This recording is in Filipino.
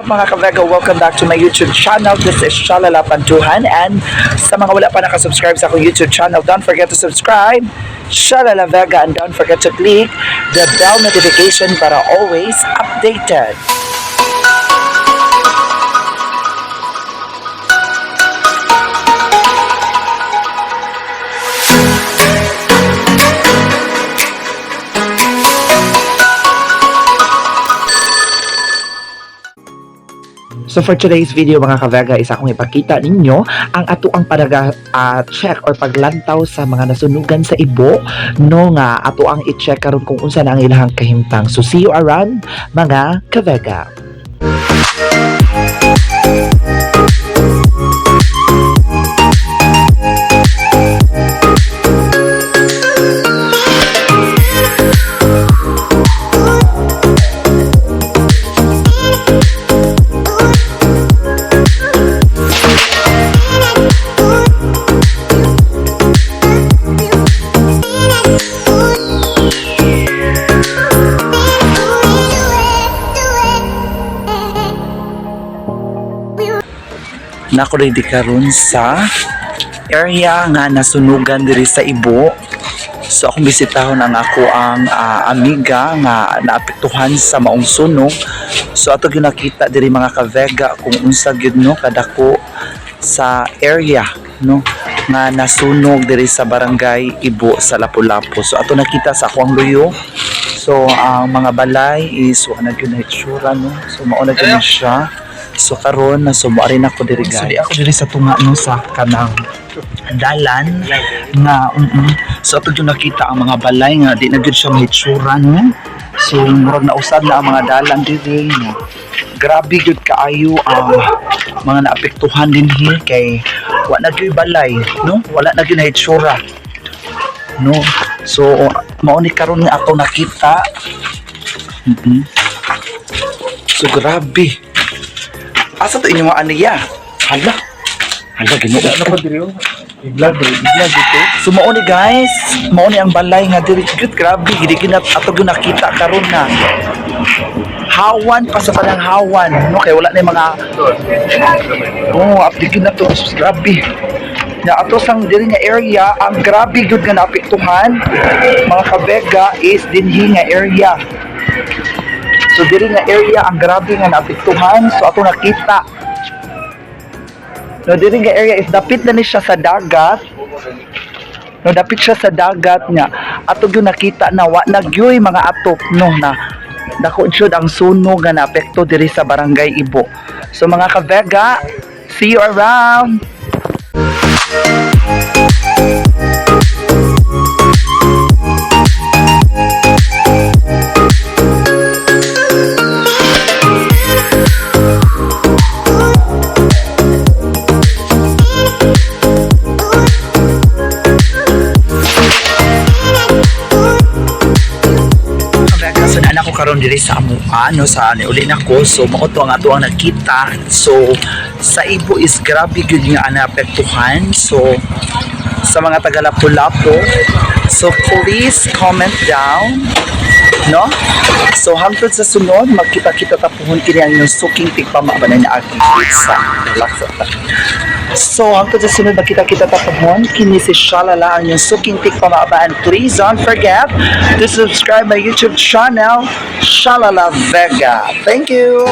Mga Kavega, welcome back to my YouTube channel. This is Shalala Pantuhan, and sa mga wala pa nakasubscribe sa akong YouTube channel, don't forget to subscribe, Shalala Vega, and don't forget to click the bell notification para always updated. So for today's video mga Kavega, isa akong ipakita ninyo ang atoang check or paglantaw sa mga nasunugan sa ibo no nga atoang i-check karon kung unsa na ang ilahang kahimtang. So see you around mga Kavega. Nako ready karon sa area nga nasunugan diri sa ibo. So akong bisitahon ang ako ang amiga nga naapektuhan sa maong sunog. So ato gyud nakita diri mga Kavega kung unsa gyud no kadako sa area no nga nasunog diri sa barangay Ibo sa Lapu-Lapu. So ato nakita sa akong luyo. So ang mga balay is wala gyud na itsura no. So mao na gyud siya. So karon nasumo rin ako diri guys. So di ako diri sa tunga no sa kanang dalan nga so ato yung nakita ang mga balay nga di na gyud siya mahitsura no. So murag na usad na ang mga dalan diri no. Grabe gyud kaayo ang mga naapektuhan dinhi kay wala na gyud balay no. Wala na gyud na hitsura no. So mao ni karon nga ako nakita. So grabe. Asa to inyong aniya? Hala ginoo na pa diri. Iglag dito. So mao ni guys, mao ni ang balay nga diri gyud grabe gid kinat ato gyud nakita karon na. Hawan pa sa tanang hawan, no kay wala na mga apdi na to grabe. Na ato sang diri nga area ang grabe gyud nga naapektuhan mga Kavega is dinhi nga area. So diri nga area ang grabe nga naapektuhan. So ato nakita. No diri nga area is dapit na ni siya sa dagat. No dapit siya sa dagat nga. Ato gyud nakita na wa nagyoy mga atop no na dako jud ang sunog nga naapekto diri sa barangay Ibo. So mga Kavega, see you around. Karon diri sa amuan no sa niuli nako. So mao to ang ato ang nakita. So sa Ibo is grabe gyud nga naapektuhan. So sa mga taga Lapu-Lapu, so please comment down no. So hangtod sa sunod magkita-kita tapuhon kini ang inyong suking tigpamabanan na agi sa laksa. So hangtod sa sunod magkita-kita tapuhon kini si Shalala ang inyong suking tigpamabaan. Please don't forget to subscribe my YouTube channel Shalala Vega. Thank you.